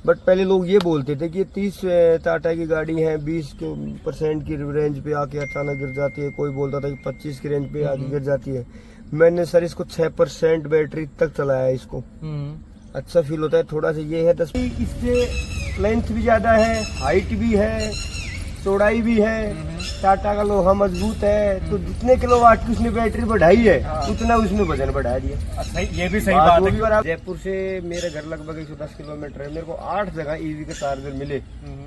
But पहले लोग ये बोलते थे कि ये 30 टाटा की गाड़ी है, 20% की रेंज पे आके अचानक गिर जाती है। कोई बोलता था कि 25 की रेंज पे आके गिर जाती है। मैंने सर इसको 6% बैटरी तक चलाया है। इसको अच्छा फील होता है। थोड़ा सा ये है 10, इससे लेंथ भी ज्यादा है, हाइट भी है, चौड़ाई भी है। टाटा का लोहा मजबूत है, तो जितने किलोवाट की उसने बैटरी बढ़ाई है उतना उसने वजन बढ़ा दिया। अच्छा, ये भी सही बात है। और जयपुर से मेरे घर लगभग 110 किलोमीटर है। मेरे को 8 जगह ईवी के चार्जर मिले,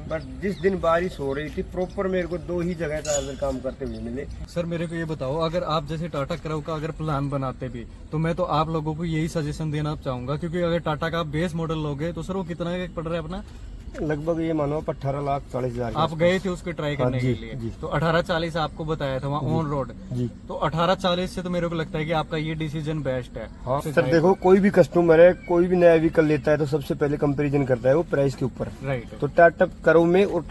बट जिस दिन बारिश हो रही थी प्रॉपर मेरे को 2 ही जगह चार्जर काम करते हुए मिले। सर मेरे को ये बताओ, अगर आप जैसे टाटा कराउ का अगर प्लान बनाते भी, तो मैं तो आप लोगों को यही सजेशन देना चाहूंगा, क्योंकि अगर टाटा का आप बेस मॉडल लोगे तो सर वो कितना पड़ रहा है अपना, लगभग ये मानो 18,40,000। आप गए थे उसको ट्राई करने के लिए, जी। तो 1840 आपको बताया था वहाँ ऑन रोड जी। तो 1840 से तो मेरे को लगता है कि आपका ये डिसीजन बेस्ट है। हाँ सर, देखो कोई भी कस्टमर है, कोई भी नया व्हीकल लेता है तो सबसे पहले कंपैरिजन करता है वो प्राइस के ऊपर। राइट। तो टाटा कराउ में और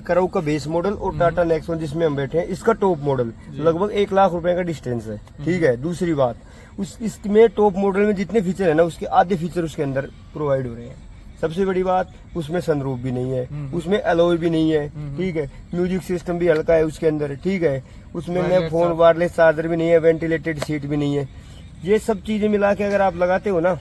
कराउ का बेस मॉडल और टाटा नेक्सॉन जिसमें हम बैठे हैं इसका टॉप मॉडल लगभग 1 लाख रुपए का डिस्टेंस है। ठीक है। दूसरी बात, इसमें टॉप मॉडल में जितने फीचर है ना उसके आधे फीचर उसके अंदर प्रोवाइड हो रहे हैं। सबसे बड़ी बात, उसमें सनरूफ भी नहीं है, उसमें अलॉय भी नहीं है। ठीक है। म्यूजिक सिस्टम भी हल्का है उसके अंदर। ठीक है। उसमें न फोन वायरलेस चार्जर भी नहीं है, वेंटिलेटेड सीट भी नहीं है। ये सब चीजें मिला के अगर आप लगाते हो ना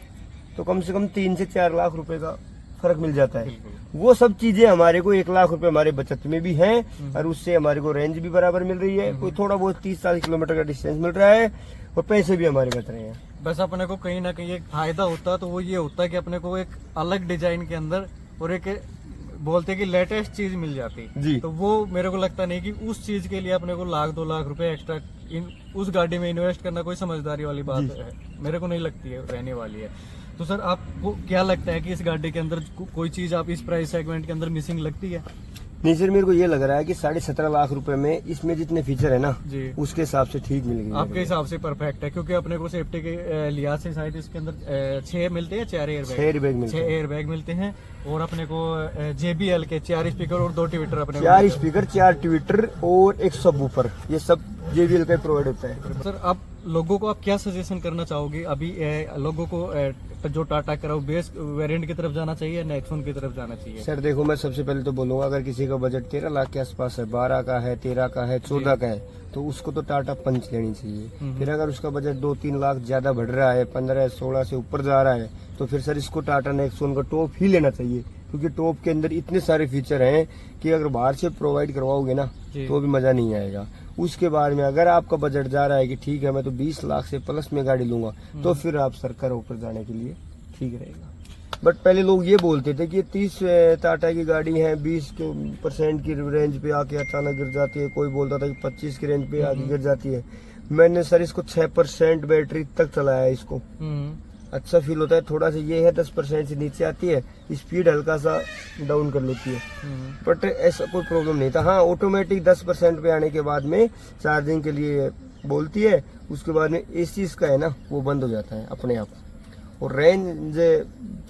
तो कम से कम 3 से 4 लाख रुपए का फर्क मिल जाता है। वो सब चीजें हमारे को 1 लाख रुपए हमारे बचत में भी हैं और उससे हमारे को रेंज भी बराबर मिल रही है। कोई थोड़ा बहुत 30-40 किलोमीटर का डिस्टेंस मिल रहा है और पैसे भी हमारे बच रहे हैं। बस अपने को कहीं ना कहीं एक फायदा होता है, तो वो ये होता है कि अपने को एक अलग डिजाइन के अंदर और एक बोलते हैं कि लेटेस्ट चीज मिल जाती जी। तो वो मेरे को लगता नहीं कि उस चीज के लिए अपने को 1-2 लाख रुपए एक्स्ट्रा उस गाड़ी में इन्वेस्ट करना कोई समझदारी वाली बात है, मेरे को नहीं लगती है रहने वाली है। तो सर आपको क्या लगता है कि इस गाड़ी के अंदर कोई चीज आप इस प्राइस सेगमेंट के अंदर मिसिंग लगती है? नहीं सर, मेरे को ये लग रहा है कि 17.5 लाख रुपए में इसमें जितने फीचर है ना जी, उसके हिसाब से ठीक मिल गई। आपके हिसाब से परफेक्ट है, क्योंकि अपने को सेफ्टी के लिहाज से शायद इसके अंदर 6 मिलते हैं, 4 एयरबैग, 6 एयर बैग मिलते हैं। और अपने को JBL के 4 स्पीकर और 2 ट्विटर अपने 4 स्पीकर, 4 ट्विटर और 1 सबवूफर, ये सब JBL का प्रोवाइड होता है। सर आप लोगों को आप क्या सजेशन करना चाहोगे अभी लोगों को जो टाटा कराउ बेस वेरिएंट की तरफ जाना चाहिए, नेक्सॉन की तरफ जाना चाहिए? सर देखो, मैं सबसे पहले तो बोलूंगा अगर किसी का बजट 13 लाख के आसपास है, 12 का है, 13 का है, 14 का है, तो उसको तो टाटा पंच लेनी चाहिए। फिर अगर उसका बजट 2-3 लाख ज्यादा बढ़ रहा है, 15-16 से ऊपर जा रहा है, तो फिर सर इसको टाटा नेक्सॉन का टॉप ही लेना चाहिए, क्योंकि टॉप के अंदर इतने सारे फीचर हैं कि अगर बाहर से प्रोवाइड करवाओगे ना तो भी मजा नहीं आएगा। उसके बाद में अगर आपका बजट जा रहा है कि ठीक है मैं तो 20 लाख से प्लस में गाड़ी लूंगा, तो फिर आप सर कराउ पर जाने के लिए ठीक रहेगा। बट पहले लोग ये बोलते थे कि ये 30 टाटा की गाड़ी है, 20% की रेंज पे आके अचानक गिर जाती है। कोई बोलता था कि 25 की रेंज पे आके गिर जाती है। मैंने सर इसको 6% बैटरी तक चलाया है। इसको अच्छा फील होता है। थोड़ा सा ये है 10% से नीचे आती है, स्पीड हल्का सा डाउन कर लेती है, बट ऐसा कोई प्रॉब्लम नहीं था। हाँ, ऑटोमेटिक 10% पे आने के बाद में चार्जिंग के लिए बोलती है, उसके बाद में AC इसका है ना वो बंद हो जाता है अपने आप। और रेंज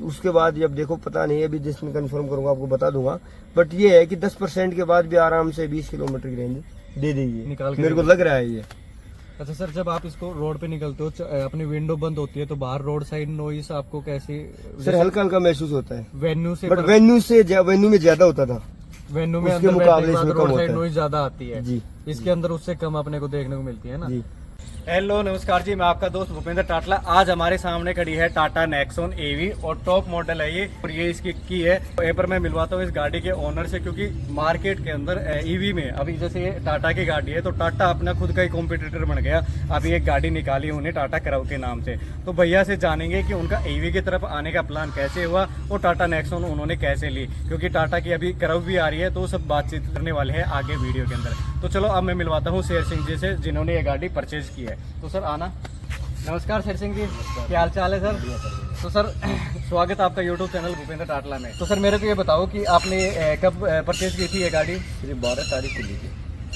उसके बाद जब देखो पता नहीं है, अभी जिस दिन कंफर्म करूंगा आपको बता दूंगा, बट ये है कि 10% के बाद भी आराम से 20 किलोमीटर की रेंज दे देगी, मेरे को लग रहा है ये। अच्छा सर, जब आप इसको रोड पे निकलते हो, अपनी विंडो बंद होती है, तो बाहर रोड साइड नॉइस आपको कैसी? सर हल्का हल्का महसूस होता है वेन्यू से, बट वेन्यू में ज्यादा होता था। वेन्यू में उसके मुकाबले इसमें कम रोड होता साइड है नॉइस ज्यादा आती है जी। इसके अंदर उससे कम अपने को देखने को मिलती है ना जी। हेलो नमस्कार जी, मैं आपका दोस्त भूपेंद्र टाटला। आज हमारे सामने खड़ी है टाटा नेक्सॉन AV और टॉप मॉडल है ये, और ये इसकी की है। यहाँ पर मैं मिलवाता हूँ इस गाड़ी के ओनर से, क्योंकि मार्केट के अंदर EV में अभी जैसे ये टाटा की गाड़ी है, तो टाटा अपना खुद का ही कॉम्पिटिटर बन गया। अभी एक गाड़ी निकाली उन्हें टाटा कराउ के नाम से, तो भैया से जानेंगे कि उनका EV की तरफ आने का प्लान कैसे हुआ और टाटा नेक्सॉन उन्होंने कैसे ली, क्योंकि टाटा की अभी कराउ भी आ रही है, तो सब बातचीत करने वाले हैं आगे वीडियो के अंदर। तो चलो अब मैं मिलवाता हूँ शेर सिंह जी से, जिन्होंने ये गाड़ी परचेज की है। तो सर आना। नमस्कार शेर सिंह जी, क्या हाल चाल है सर? तो सर स्वागत आपका यूट्यूब चैनल भूपेंद्र टाटला में। तो सर मेरे को ये बताओ कि आपने कब परचेज की थी ये गाड़ी? 12 तारीख को ली थी।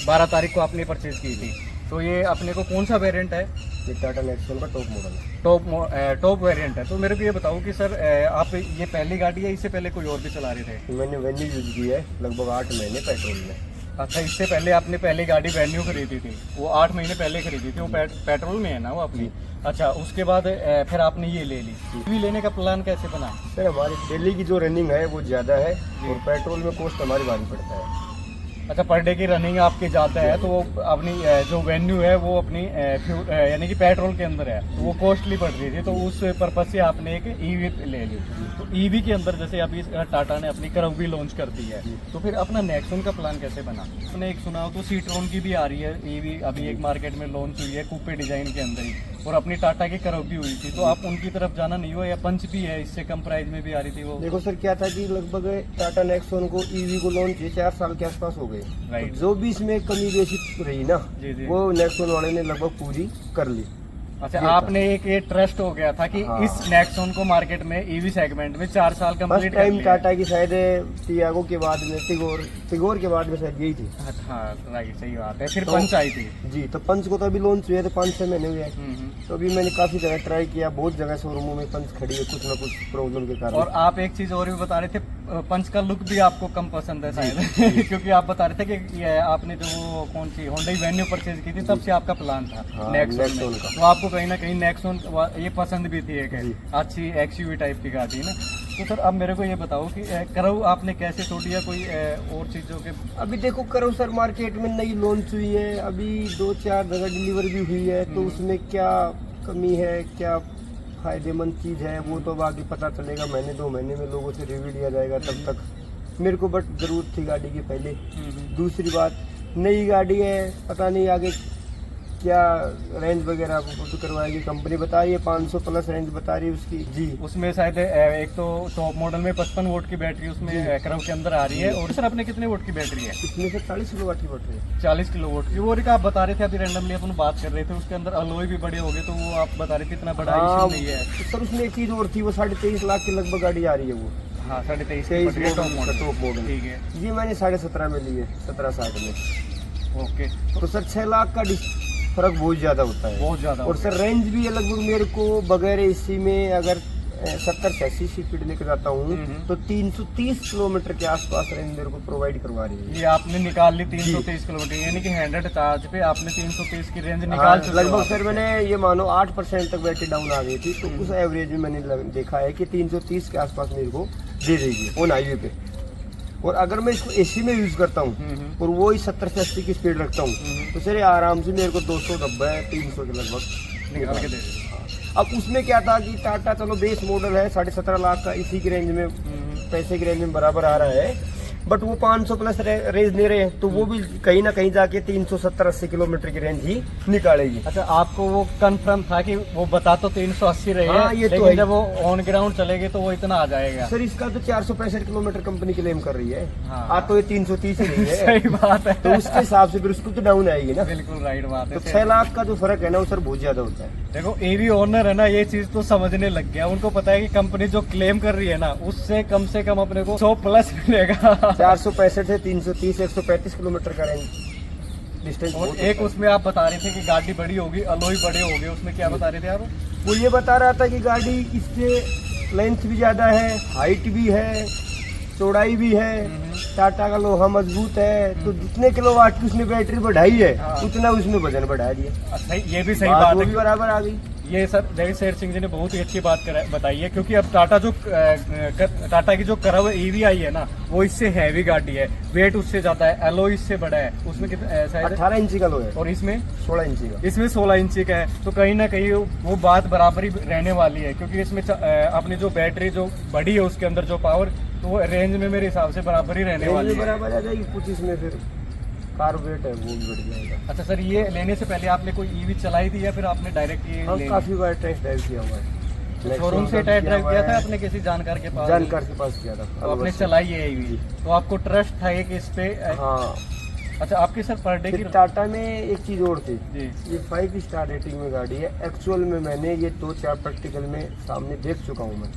12 तारीख को आपने परचेज की थी। तो ये अपने को कौन सा वेरिएंट है? ये टाटा नेक्सॉन का टॉप मॉडल है, टॉप वेरिएंट है। तो मेरे को ये बताओ कि सर आप ये पहली गाड़ी है, इससे पहले कोई और भी चला रहे थे? मैंने वेन्यू यूज की है लगभग 8 महीने पेट्रोल में। अच्छा, इससे पहले आपने पहली गाड़ी वेन्यू खरीदी थी, वो 8 महीने पहले खरीदी थी, वो पेट्रोल में है ना वो अपनी। अच्छा, उसके बाद फिर आपने ये ले ली। ईवी लेने का प्लान कैसे बना? सर हमारी डेली की जो रनिंग है वो ज़्यादा है और पेट्रोल में कॉस्ट हमारी भारी पड़ता है। अच्छा, पर डे की रनिंग आपकी ज़्यादा है, तो वो अपनी जो वेन्यू है वो अपनी यानी कि पेट्रोल के अंदर है, तो वो कॉस्टली पड़ रही थी, तो उस पर्पज से आपने एक ईवी ले ली। तो ईवी के अंदर जैसे अभी टाटा ने अपनी करव भी लॉन्च कर दी है, तो फिर अपना नेक्सॉन का प्लान कैसे बना? आपने एक सुना हो तो सीट्रॉन की भी आ रही है ईवी, अभी एक मार्केट में लॉन्च हुई है कूपे डिजाइन के अंदर ही, और अपनी टाटा की करव भी हुई थी, तो आप उनकी तरफ जाना नहीं हुआ? या पंच भी है, इससे कम प्राइस में भी आ रही थी वो? देखो सर, क्या था कि लगभग टाटा नेक्सॉन को ईवी को लॉन्च 4 साल के आसपास हो गए। राइट। तो जो भी इसमें कमी बेसी रही ना, जी जी। वो नेक्सॉन वाले ने लगभग पूरी कर ली। अच्छा, ये आपने एक ये ट्रस्ट हो गया था कि हाँ। इस नेक्सॉन को मार्केट में ईवी सेगमेंट में 4 साल फर्स्ट कंप्लीट कर टाइम लिया। टाटा की शायद टियागो के बाद में टिगोर के बाद में शायद यही थी। हाँ राइट, सही बात है। फिर पंच आई थी। जी, तो पंच को तो अभी लॉन्च हुए थे 5-6 महीने हुए हैं। तो अभी मैंने काफी जगह ट्राई किया, बहुत जगह शोरूमों में पंच खड़ी है कुछ ना कुछ प्रॉब्लम के कारण। और आप एक चीज और भी बता रहे थे, पंच का लुक भी आपको कम पसंद है शायद क्योंकि आप बता रहे थे कि ये आपने जो वो कौन सी होंडा वेन्यू परचेज की थी, तब से आपका प्लान था हाँ, नेक्सॉन नेक्सॉन में। का। तो आपको कहीं ना कहीं नेक्सॉन ये पसंद भी थी, एक अच्छी एक्सयूवी टाइप की गाड़ी ना। तो सर अब मेरे को ये बताओ कि करव आपने कैसे छोड़ी या कोई और चीजों के? अभी देखो करो सर, मार्केट में नई लॉन्च हुई है, अभी 2-4 जगह डिलीवर भी हुई है, तो उसमें क्या कमी है, क्या फायदेमंद चीज़ है, वो तो बाकी पता चलेगा। महीने 2 महीने में लोगों से रिव्यू लिया जाएगा, तब तक मेरे को बट जरूरत थी गाड़ी की पहले। दूसरी बात, नई गाड़ी है, पता नहीं आगे क्या रेंज वगैरह आपको तो करवाएगी कंपनी, बता रही है 500 प्लस रेंज बता रही है उसकी। जी, उसमें शायद एक तो टॉप मॉडल में 55 वोट की बैटरी उसमें करव के अंदर आ रही है। और सर अपने कितने वोट की बैटरी है? इसमें से 40 किलोवाट की बैटरी है। 40 किलो वोट की। वो एक आप बता रहे थे अभी रैंडमली अपन बात कर रहे थे, उसके अंदर अलॉय भी बड़े हो गए, तो वो आप बता रहे थे इतना बड़ा हाँ, इशू नहीं है। तो सर उसमें एक चीज़ और थी, वो 23.5 लाख के लगभग गाड़ी आ रही है वो। हाँ, 23.5 23 टॉप मॉडल। Top model. ठीक है, ये मैंने 17.5 में ली है, 1760 में। ओके। तो सर 6 लाख का फर्क बहुत ज्यादा होता है। बहुत ज्यादा। और सर रेंज भी है लगभग मेरे को बगैर एसी में अगर 70-80 स्पीड लेकर जाता हूँ तो 330 किलोमीटर के आसपास रेंज मेरे को प्रोवाइड करवा रही है। ये आपने निकाल ली 330 किलोमीटर, यानी कि 100 चार्ज पे आपने 330 की रेंज हाँ, निकाल चुके हो लगभग आप सर इससे। मैंने ये मानो 8% तक बैटरी डाउन आ गई थी, तो उस एवरेज में मैंने देखा है कि 330 के आसपास मेरे को दे देगी ऑन हाईवे पे। और अगर मैं इसको एसी में यूज करता हूँ और वो ही 70 से 80 की स्पीड रखता हूँ तो सर ये आराम से मेरे को 290-300 के लगभग निकाल के दे देगी। अब उसमें क्या था कि टाटा चलो बेस मॉडल है 17.5 लाख का, इसी की रेंज में पैसे की रेंज में बराबर आ रहा है, बट वो 500 प्लस रेंज दे रहे हैं, तो वो भी कहीं ना कहीं जाके 370-80 किलोमीटर की रेंज ही निकालेगी। अच्छा, आपको वो कंफर्म था कि वो बता तो 380 रही हाँ, है, ये तो लेकिन है। जब वो ऑन ग्राउंड चलेगी तो वो इतना आ जाएगा। सर इसका तो 465 किलोमीटर कंपनी क्लेम कर रही है। हाँ। आज तो ये 330 ही नहीं है। सही बात है। तो उसके हिसाब से फिर उसको तो डाउन आएगी ना। बिल्कुल राइट बात है। तो 6 लाख का जो फर्क है ना वो सर बहुत ज्यादा होता है। देखो एवी ओनर है ना, ये चीज तो समझने लग गया, उनको पता है कि कंपनी जो क्लेम कर रही है ना उससे कम से कम अपने को 100 प्लस मिलेगा। 465 से 330 135 किलोमीटर का रेंज डिस्टेंस। और एक उसमें आप बता रहे थे कि गाड़ी बड़ी होगी, अलॉय बड़े हो गए, उसमें क्या बता रहे थे आप? वो ये बता रहा था कि गाड़ी इससे लेंथ भी ज्यादा है, हाइट भी है, चौड़ाई भी है, टाटा का लोहा मजबूत है, तो जितने किलोवाट की उसने बैटरी बढ़ाई है हाँ। उतना उसने वजन बढ़ा दिया। सही, ये भी सही बात बात वो है। भी बराबर आ गई। ये सर जय शेर सिंह जी ने बहुत ही अच्छी बात बताई है, क्योंकि अब टाटा जो टाटा की जो करव ईवी आई है ना वो इससे हैवी गाड़ी है, वेट उससे ज्यादा है, एलॉय इससे बड़ा है, उसमें कितना शायद 18 इंची का लो है और इसमें 16 इंची का। इसमें 16 इंची का है, तो कहीं ना कहीं वो बात बराबर ही रहने वाली है, क्योंकि इसमें अपनी जो बैटरी जो बड़ी है उसके अंदर जो पावर, तो वो रेंज में मेरे हिसाब से बराबर ही रहने वाली है। बराबर आ जाएगी कुछ, इसमें फिर कार्बोरेट है वो भी बढ़ जाएगा। अच्छा सर, ये लेने से पहले आपने कोई ईवी चलाई थी या फिर आपने डायरेक्ट ये हाँ, ले ली? काफी बार टेस्ट ड्राइव किया हुआ है। शोरूम से टेस्ट ड्राइव किया था आपने किसी जानकार के पास? जानकार के पास किया था। तो आपने चलाई है ईवी, तो आपको ट्रस्ट था एक इस पे? हाँ। अच्छा, आपकी सर पर डे की? फिर टाटा में एक चीज और थी, जी ये 5 स्टार रेटिंग में गाड़ी है। एक्चुअल में मैंने ये 2-4 प्रैक्टिकल में सामने देख चुका हूँ मैं।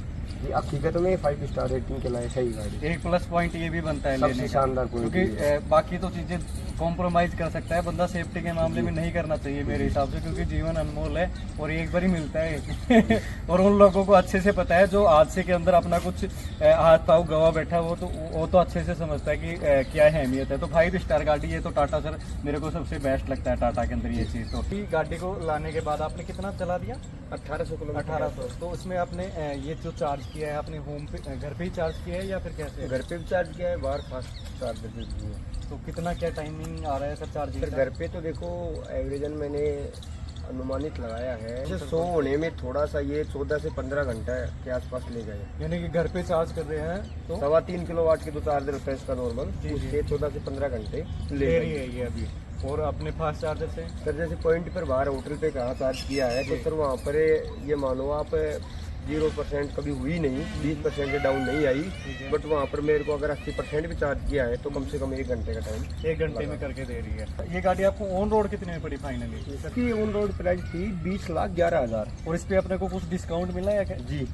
ये हकीकत में 5 स्टार रेटिंग के लायक है ये गाड़ी। एक प्लस पॉइंट ये भी बनता है सबसे लेने का, शानदार point क्योंकि ये बाकी तो चीजें कॉम्प्रोमाइज कर सकता है बंदा, सेफ्टी के मामले में नहीं करना चाहिए मेरे हिसाब से, क्योंकि जीवन अनमोल है और एक बार ही मिलता है और उन लोगों को अच्छे से पता है जो हादसे के अंदर अपना कुछ हाथ पाँव गवा बैठा, वो तो अच्छे से समझता है कि क्या अहमियत है। तो 5 स्टार गाड़ी ये तो टाटा सर मेरे को सबसे बेस्ट लगता है टाटा के अंदर ये चीज़। तो गाड़ी को लाने के बाद आपने कितना चला दिया? 1800 किलोमीटर। 1800। तो उसमें आपने ये जो चार्ज किया है आपने होम पे घर पे ही चार्ज किया है या फिर कैसे? घर पे भी चार्ज किया है, बाहर फास्ट चार्जर पे भी है। तो कितना क्या टाइमिंग आ रहा है सर चार्जिंग सर का? घर पे तो देखो एवरेजन मैंने अनुमानित लगाया है, 100 होने में थोड़ा सा ये 14 से 15 घंटा के आसपास ले गए। यानी कि घर पे चार्ज कर रहे हैं तो 3.25 किलोवाट के जो चार्जर होता है इसका नॉर्मल, जी, जी। उसके 14 से 15 घंटे ले ले रही गए। है ये अभी। और अपने फास्ट चार्जर से सर जैसे पॉइंट पर बाहर होटल पे कहाँ चार्ज किया है तो सर वहाँ पर ये मानो आप 0% कभी हुई नहीं, 20% से डाउन नहीं आई, बट वहाँ पर मेरे को अगर 80% भी चार्ज किया है तो कम से कम 1 घंटे का टाइम 1 घंटे में करके दे रही है। ये गाड़ी आपको ऑन रोड कितने में पड़ी फाइनली? इसकी ऑन रोड प्राइस थी 20,11,000। और इस पे अपने को कुछ डिस्काउंट मिला है क्या? जी,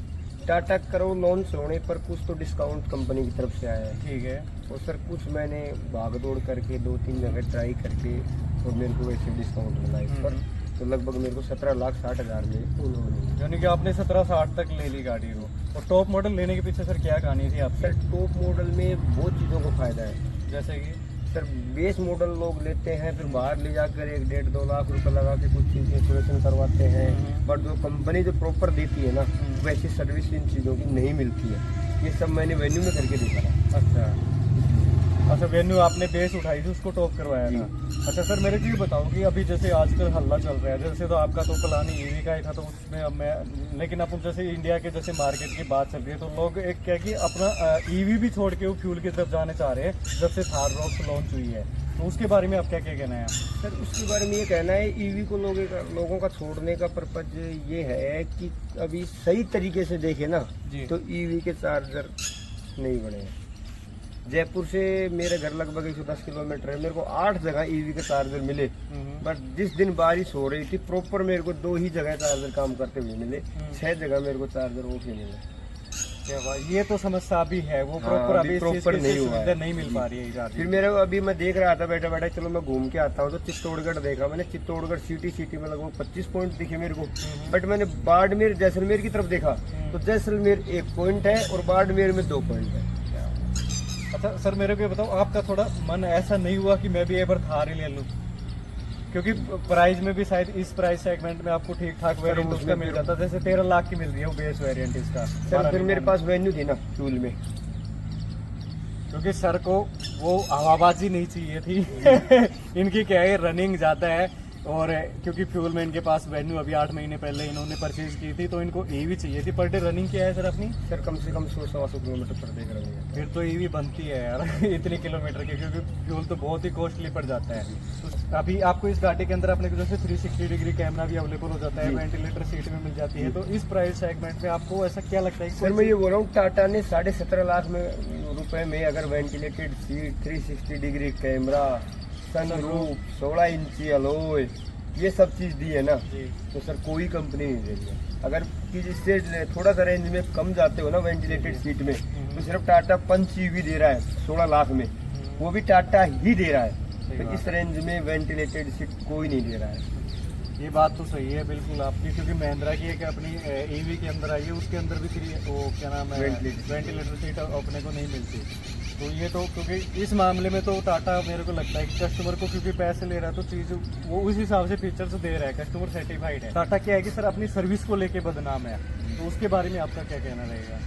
टाटा करो लॉन्च होने पर कुछ तो डिस्काउंट कंपनी की तरफ से आया है। ठीक है। और सर कुछ मैंने भाग दौड़ करके 2-3 जगह ट्राई करके और मेरे को वैसे डिस्काउंट मिला इस पर, तो लगभग मेरे को 17,60,000 में उन्होंने। यानी कि आपने 17,60 तक ले ली गाड़ी को। और टॉप मॉडल लेने के पीछे सर क्या कहानी थी आपसे? सर टॉप मॉडल में बहुत चीज़ों को फायदा है। जैसे कि सर बेस मॉडल लोग लेते हैं, फिर बाहर ले जाकर 1-1.5-2 लाख रुपए लगा के कुछ चीज़ इंस्टॉलेशन करवाते हैं, बट जो कंपनी जो प्रॉपर देती है ना वैसी सर्विस इन चीज़ों की नहीं मिलती है। ये सब मैंने वेन्यू में करके देखा था। अच्छा वेन्यू आपने बेस उठाई थी उसको टॉप करवाया था। अच्छा सर मेरे को ये बताओ कि अभी जैसे आजकल हल्ला चल रहा है, जैसे तो आपका तो प्लान ईवी का ही था तो उसमें अब मैं, लेकिन अब जैसे इंडिया के जैसे मार्केट की बात चल रही है तो लोग एक क्या कि अपना ईवी भी छोड़ के वो फ्यूल की तरफ जाने चाह रहे हैं जब से थार रॉक्स लॉन्च हुई है, तो उसके बारे में आप क्या क्या कहना है? सर उसके बारे में ये कहना है ईवी को लोगों का छोड़ने का पर्पज ये है कि अभी सही तरीके से देखे ना जी। तो ईवी के चार्जर नहीं बने हैं। जयपुर से मेरे घर लगभग 110 किलोमीटर है, मेरे को 8 जगह ईवी के चार्जर मिले, बट जिस दिन बारिश हो रही थी प्रॉपर मेरे को 2 ही जगह चार्जर काम करते हुए मिले, 6 जगह मेरे को चार्जर ऑफ ही मिले। क्या बात, ये तो समस्या भी है, वो हाँ, प्रॉपर अभी अभी इस चीज़ proper की नहीं हुआ सुविधा है। नहीं मिल पा रही है। फिर मेरे को अभी मैं देख रहा था बैठा बैठा, चलो मैं घूम के आता हूँ, तो चित्तौड़गढ़ देखा मैंने। चित्तौड़गढ़ सिटी में लगभग 25 पॉइंट दिखे मेरे को, बट मैंने बाड़मेर जैसलमेर की तरफ देखा तो जैसलमेर 1 पॉइंट है और बाड़मेर में 2 पॉइंट है। अच्छा सर मेरे को ये बताओ, आपका थोड़ा मन ऐसा नहीं हुआ कि मैं भी एक बार थार ही ले लूँ? क्योंकि प्राइस में भी शायद इस प्राइस सेगमेंट में आपको ठीक ठाक वेरिएंट उसका मिल जाता, जैसे 13 लाख की मिल रही है वो बेस वेरिएंट इसका। सर फिर मेरे पास वेन्यू थी ना फ्यूल में, क्योंकि सर को वो हवाबाजी नहीं चाहिए थी इनकी क्या है रनिंग ज़्यादा है, और क्योंकि फ्यूल में इनके पास वेन्यू अभी 8 महीने पहले इन्होंने परचेज की थी तो इनको ईवी चाहिए थी। पर डे रनिंग क्या है सर अपनी? सर कम से कम 100-125 किलोमीटर पर देख रहे हैं। फिर तो ईवी बनती है यार इतने किलोमीटर के, क्योंकि फ्यूल तो बहुत ही कॉस्टली पड़ जाता है। तो अभी आपको इस गाड़ी के अंदर अपने को जैसे 360 डिग्री कैमरा भी अवेलेबल हो जाता है, वेंटिलेटर सीट में मिल जाती है, तो इस प्राइस सेगमेंट में आपको ऐसा क्या लगता है? सर मैं ये बोल रहा हूँ टाटा ने 17.5 लाख रुपए में अगर ventilated seat, 360 degree camera, sunroof, 16 इंची अलॉय, ये सब चीज़ दी है ना, तो सर कोई कंपनी नहीं दे रही है। अगर इससे थोड़ा सा रेंज में कम जाते हो ना वेंटिलेटेड सीट में, तो सिर्फ टाटा पंच ईवी दे रहा है 16 लाख में, वो भी टाटा ही दे रहा है। तो इस रेंज में वेंटिलेटेड सीट कोई नहीं दे रहा है। ये बात तो सही है बिल्कुल आपकी, क्योंकि महिंद्रा की एक अपनी ईवी के अंदर आई है, उसके अंदर भी वो क्या नाम है वेंटिलेटर सीट अपने को नहीं मिलती। तो ये तो क्योंकि इस मामले में तो टाटा मेरे को लगता है कि कस्टमर को क्योंकि पैसे ले रहा है तो चीज़ वो उस हिसाब से फीचर्स दे रहा है, कस्टमर सेटिस्फाइड है। टाटा क्या है कि सर अपनी सर्विस को लेके बदनाम है, तो उसके बारे में आपका क्या कहना रहेगा?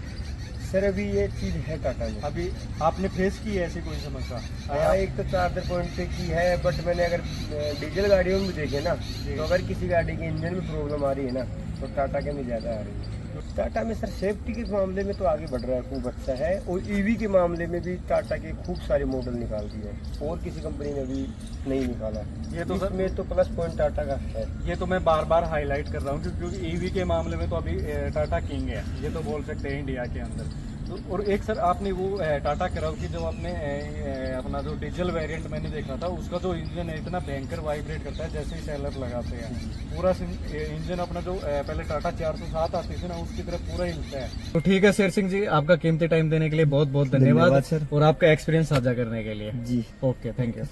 सर अभी ये चीज़ है टाटा में, अभी आपने फेस की है ऐसी कोई समस्या? हाँ एक तो चार्जर पॉइंट पे की है, बट मैंने अगर डीजल गाड़ियों में देखे ना तो अगर किसी गाड़ी के इंजन में प्रॉब्लम आ रही है ना तो टाटा के में ज़्यादा आ रही है। टाटा में सर सेफ्टी के मामले में तो आगे बढ़ रहा है, खूब अच्छा है, और ईवी के मामले में भी टाटा के खूब सारे मॉडल निकाल दिए हैं और किसी कंपनी ने भी नहीं निकाला। ये तो सर में तो प्लस पॉइंट टाटा का है। ये तो मैं बार बार हाईलाइट कर रहा हूँ क्योंकि ईवी के मामले में तो अभी टाटा किंग है, ये तो बोल सकते हैं इंडिया के अंदर। और एक सर आपने वो टाटा कराव की जो आपने अपना जो डीजल वेरिएंट मैंने देखा था, उसका जो इंजन है इतना भयंकर वाइब्रेट करता है जैसे ही सैलर लगाते हैं। पूरा इंजन अपना जो पहले टाटा 407 आती थी ना, उसकी तरह पूरा हिलता है। तो ठीक है शेर सिंह जी, आपका कीमती टाइम देने के लिए बहुत बहुत धन्यवाद सर। और आपका एक्सपीरियंस साझा करने के लिए। जी। Okay, thank you.